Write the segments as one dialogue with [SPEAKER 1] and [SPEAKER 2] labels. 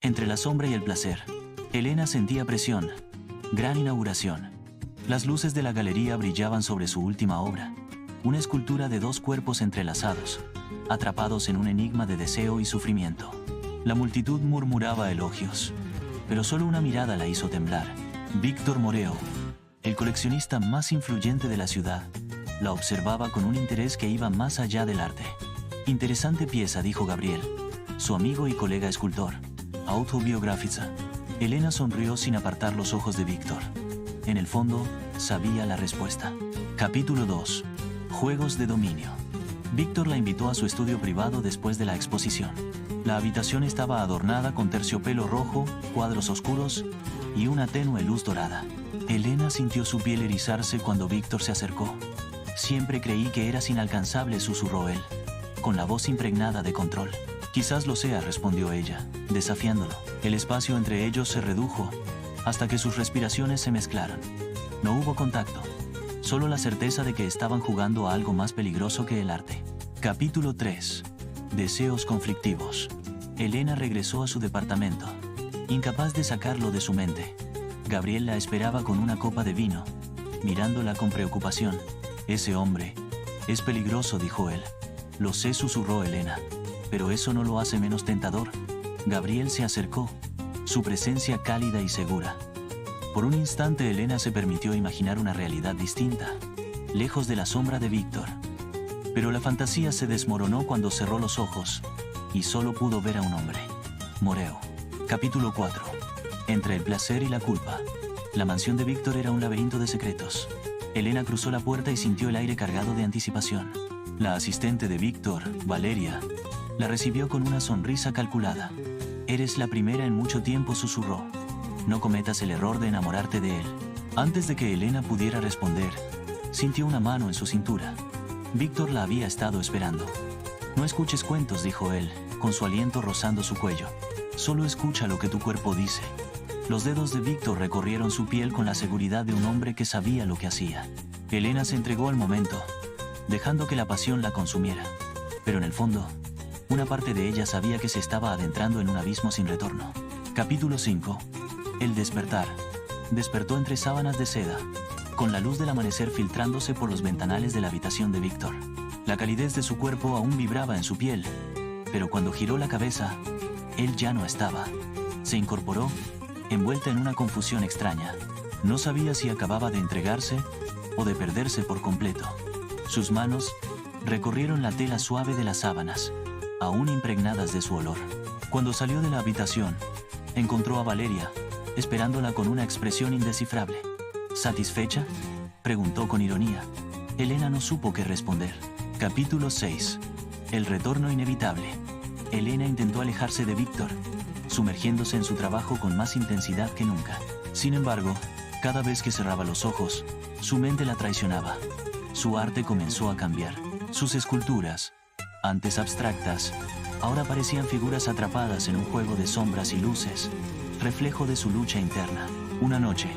[SPEAKER 1] Entre la sombra y el placer, Elena sentía presión. Gran inauguración. Las luces de la galería brillaban sobre su última obra, una escultura de dos cuerpos entrelazados, atrapados en un enigma de deseo y sufrimiento. La multitud murmuraba elogios, pero solo una mirada la hizo temblar. Víctor Moreau, el coleccionista más influyente de la ciudad, la observaba con un interés que iba más allá del arte. Interesante pieza, dijo Gabriel, su amigo y colega escultor. Autobiográfica. Elena sonrió sin apartar los ojos de Víctor. En el fondo, sabía la respuesta. Capítulo 2. Juegos de dominio. Víctor la invitó a su estudio privado después de la exposición. La habitación estaba adornada con terciopelo rojo, cuadros oscuros y una tenue luz dorada. Elena sintió su piel erizarse cuando Víctor se acercó. Siempre creí que eras inalcanzable, susurró él, con la voz impregnada de control. Quizás lo sea, respondió ella, desafiándolo. El espacio entre ellos se redujo, hasta que sus respiraciones se mezclaron. No hubo contacto, solo la certeza de que estaban jugando a algo más peligroso que el arte. Capítulo 3. Deseos conflictivos. Elena regresó a su departamento, incapaz de sacarlo de su mente. Gabriel la esperaba con una copa de vino, mirándola con preocupación. Ese hombre es peligroso, dijo él. Lo sé, susurró Elena, pero eso no lo hace menos tentador. Gabriel se acercó, su presencia cálida y segura. Por un instante Elena se permitió imaginar una realidad distinta, lejos de la sombra de Víctor. Pero la fantasía se desmoronó cuando cerró los ojos y solo pudo ver a un hombre. Moreau. Capítulo 4. Entre el placer y la culpa. La mansión de Víctor era un laberinto de secretos. Elena cruzó la puerta y sintió el aire cargado de anticipación. La asistente de Víctor, Valeria, la recibió con una sonrisa calculada. Eres la primera en mucho tiempo, susurró. No cometas el error de enamorarte de él. Antes de que Elena pudiera responder, sintió una mano en su cintura. Víctor la había estado esperando. No escuches cuentos, dijo él, con su aliento rozando su cuello. Solo escucha lo que tu cuerpo dice. Los dedos de Víctor recorrieron su piel con la seguridad de un hombre que sabía lo que hacía. Elena se entregó al momento, dejando que la pasión la consumiera. Pero en el fondo, una parte de ella sabía que se estaba adentrando en un abismo sin retorno. Capítulo 5. El despertar. Despertó entre sábanas de seda, con la luz del amanecer filtrándose por los ventanales de la habitación de Víctor. La calidez de su cuerpo aún vibraba en su piel, pero cuando giró la cabeza, él ya no estaba. Se incorporó, envuelta en una confusión extraña. No sabía si acababa de entregarse o de perderse por completo. Sus manos recorrieron la tela suave de las sábanas, aún impregnadas de su olor. Cuando salió de la habitación, encontró a Valeria, esperándola con una expresión indescifrable. ¿Satisfecha?, preguntó con ironía. Elena no supo qué responder. Capítulo 6. El retorno inevitable. Elena intentó alejarse de Víctor, sumergiéndose en su trabajo con más intensidad que nunca. Sin embargo, cada vez que cerraba los ojos, su mente la traicionaba. Su arte comenzó a cambiar. Sus esculturas, antes abstractas, ahora parecían figuras atrapadas en un juego de sombras y luces, reflejo de su lucha interna. Una noche,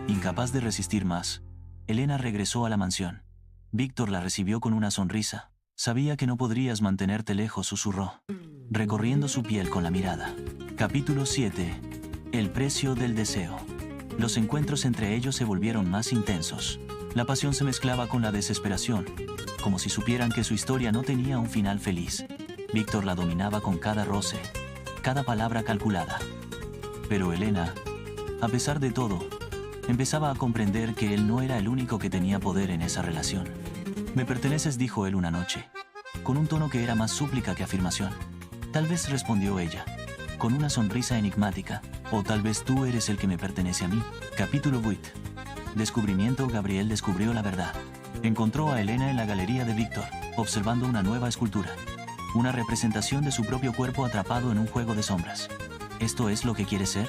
[SPEAKER 1] incapaz de resistir más, Elena regresó a la mansión. Víctor la recibió con una sonrisa. Sabía que no podrías mantenerte lejos, susurró, recorriendo su piel con la mirada. Capítulo 7. El precio del deseo. Los encuentros entre ellos se volvieron más intensos. La pasión se mezclaba con la desesperación, como si supieran que su historia no tenía un final feliz. Víctor la dominaba con cada roce, cada palabra calculada. Pero Elena, a pesar de todo, empezaba a comprender que él no era el único que tenía poder en esa relación. Me perteneces, dijo él una noche, con un tono que era más súplica que afirmación. Tal vez, respondió ella, con una sonrisa enigmática, o tal vez tú eres el que me pertenece a mí. Capítulo 8. Descubrimiento. Gabriel descubrió la verdad. Encontró a Elena en la galería de Víctor, observando una nueva escultura, una representación de su propio cuerpo atrapado en un juego de sombras. ¿Esto es lo que quieres ser?,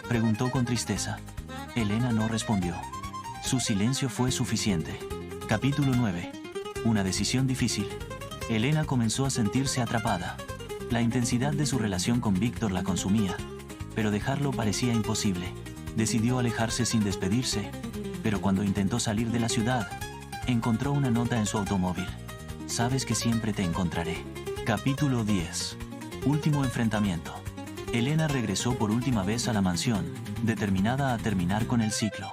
[SPEAKER 1] preguntó con tristeza. Elena no respondió. Su silencio fue suficiente. Capítulo 9. Una decisión difícil. Elena comenzó a sentirse atrapada. La intensidad de su relación con Víctor la consumía, pero dejarlo parecía imposible. Decidió alejarse sin despedirse, pero cuando intentó salir de la ciudad, encontró una nota en su automóvil. Sabes que siempre te encontraré. Capítulo 10. Último enfrentamiento. Elena regresó por última vez a la mansión, determinada a terminar con el ciclo.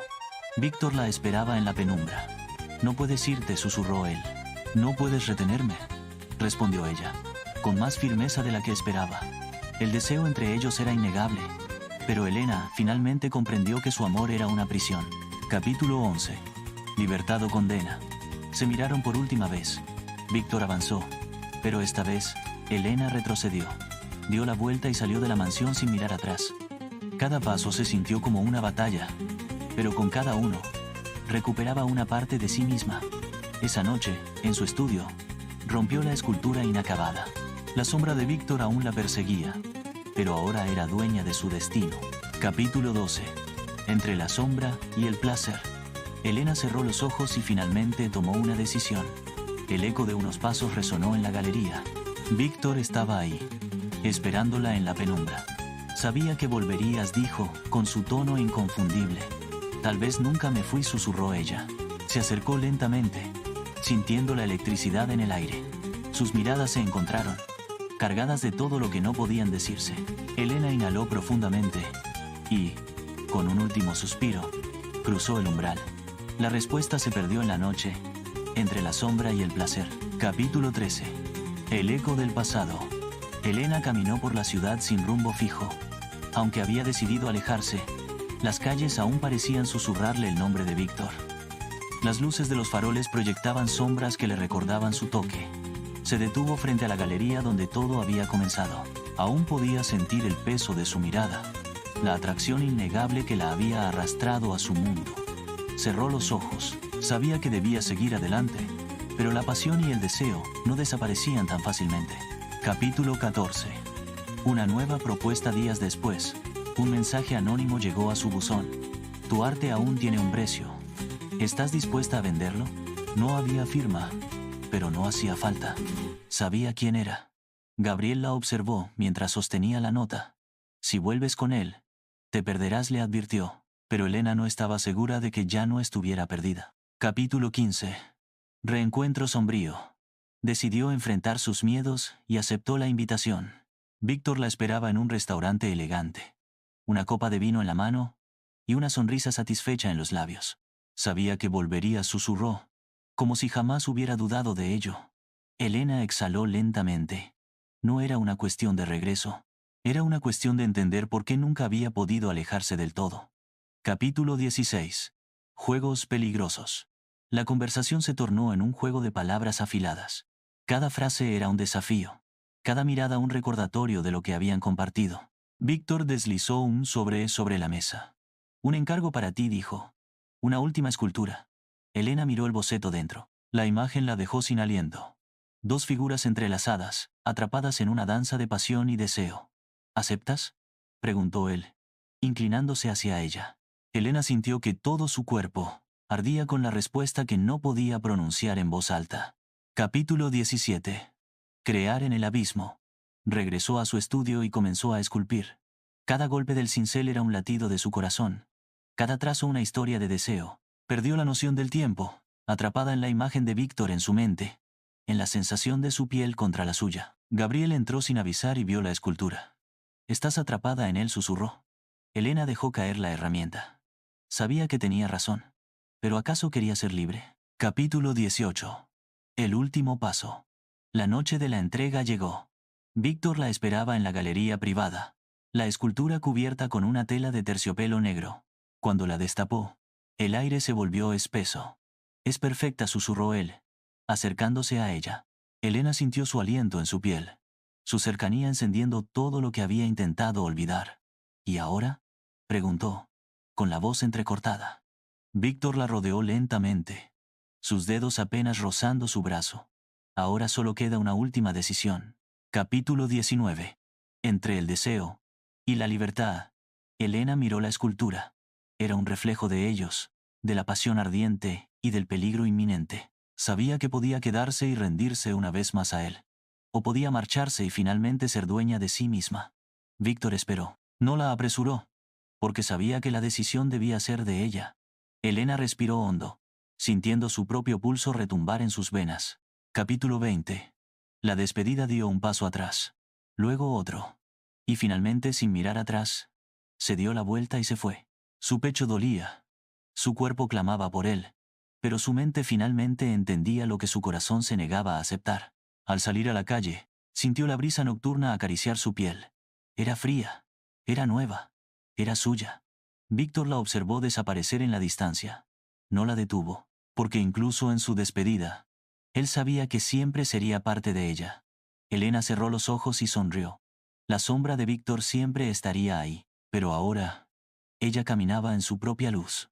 [SPEAKER 1] Víctor la esperaba en la penumbra. «No puedes irte», susurró él. «No puedes retenerme», respondió ella, con más firmeza de la que esperaba. El deseo entre ellos era innegable, pero Elena finalmente comprendió que su amor era una prisión. Capítulo 11. Libertad o condena. Se miraron por última vez. Víctor avanzó, pero esta vez, Elena retrocedió. Dio la vuelta y salió de la mansión sin mirar atrás. Cada paso se sintió como una batalla, pero con cada uno, recuperaba una parte de sí misma. Esa noche, en su estudio, rompió la escultura inacabada. La sombra de Víctor aún la perseguía, pero ahora era dueña de su destino. Capítulo 12. Entre la sombra y el placer. Elena cerró los ojos y finalmente tomó una decisión. El eco de unos pasos resonó en la galería. Víctor estaba ahí, esperándola en la penumbra. «Sabía que volverías», dijo, con su tono inconfundible. «Tal vez nunca me fui», susurró ella. Se acercó lentamente, sintiendo la electricidad en el aire. Sus miradas se encontraron, cargadas de todo lo que no podían decirse. Elena inhaló profundamente y, con un último suspiro, cruzó el umbral. La respuesta se perdió en la noche, entre la sombra y el placer. Capítulo 13. El eco del pasado. Elena caminó por la ciudad sin rumbo fijo. Aunque había decidido alejarse, las calles aún parecían susurrarle el nombre de Víctor. Las luces de los faroles proyectaban sombras que le recordaban su toque. Se detuvo frente a la galería donde todo había comenzado. Aún podía sentir el peso de su mirada, la atracción innegable que la había arrastrado a su mundo. Cerró los ojos. Sabía que debía seguir adelante, pero la pasión y el deseo no desaparecían tan fácilmente. Capítulo 14. Una nueva propuesta días después. Un mensaje anónimo llegó a su buzón. «Tu arte aún tiene un precio. ¿Estás dispuesta a venderlo?» No había firma, pero no hacía falta. Sabía quién era. Gabriel la observó mientras sostenía la nota. «Si vuelves con él, te perderás», le advirtió. Pero Elena no estaba segura de que ya no estuviera perdida. Capítulo 15. Reencuentro sombrío. Decidió enfrentar sus miedos y aceptó la invitación. Víctor la esperaba en un restaurante elegante. Una copa de vino en la mano y una sonrisa satisfecha en los labios. Sabía que volvería, susurró, como si jamás hubiera dudado de ello. Elena exhaló lentamente. No era una cuestión de regreso. Era una cuestión de entender por qué nunca había podido alejarse del todo. Capítulo 16. Juegos peligrosos. La conversación se tornó en un juego de palabras afiladas. Cada frase era un desafío. Cada mirada un recordatorio de lo que habían compartido. Víctor deslizó un sobre la mesa. «Un encargo para ti», dijo. «Una última escultura». Elena miró el boceto dentro. La imagen la dejó sin aliento. Dos figuras entrelazadas, atrapadas en una danza de pasión y deseo. «¿Aceptas?», preguntó él, inclinándose hacia ella. Elena sintió que todo su cuerpo ardía con la respuesta que no podía pronunciar en voz alta. Capítulo 17. Crear en el abismo. Regresó a su estudio y comenzó a esculpir. Cada golpe del cincel era un latido de su corazón. Cada trazo una historia de deseo. Perdió la noción del tiempo, atrapada en la imagen de Víctor en su mente, en la sensación de su piel contra la suya. Gabriel entró sin avisar y vio la escultura. «Estás atrapada en él», susurró. Elena dejó caer la herramienta. Sabía que tenía razón. ¿Pero acaso quería ser libre? Capítulo 18. El último paso. La noche de la entrega llegó. Víctor la esperaba en la galería privada. La escultura cubierta con una tela de terciopelo negro. Cuando la destapó, el aire se volvió espeso. «Es perfecta», susurró él, acercándose a ella. Elena sintió su aliento en su piel, su cercanía encendiendo todo lo que había intentado olvidar. «¿Y ahora?», preguntó, con la voz entrecortada. Víctor la rodeó lentamente, sus dedos apenas rozando su brazo. «Ahora solo queda una última decisión». Capítulo 19. Entre el deseo y la libertad. Elena miró la escultura. Era un reflejo de ellos, de la pasión ardiente y del peligro inminente. Sabía que podía quedarse y rendirse una vez más a él. O podía marcharse y finalmente ser dueña de sí misma. Víctor esperó. No la apresuró, porque sabía que la decisión debía ser de ella. Elena respiró hondo, sintiendo su propio pulso retumbar en sus venas. Capítulo 20. La despedida dio un paso atrás, luego otro. Y finalmente, sin mirar atrás, se dio la vuelta y se fue. Su pecho dolía. Su cuerpo clamaba por él. Pero su mente finalmente entendía lo que su corazón se negaba a aceptar. Al salir a la calle, sintió la brisa nocturna acariciar su piel. Era fría. Era nueva. Era suya. Víctor la observó desaparecer en la distancia. No la detuvo, porque incluso en su despedida, él sabía que siempre sería parte de ella. Elena cerró los ojos y sonrió. La sombra de Víctor siempre estaría ahí, pero ahora, ella caminaba en su propia luz.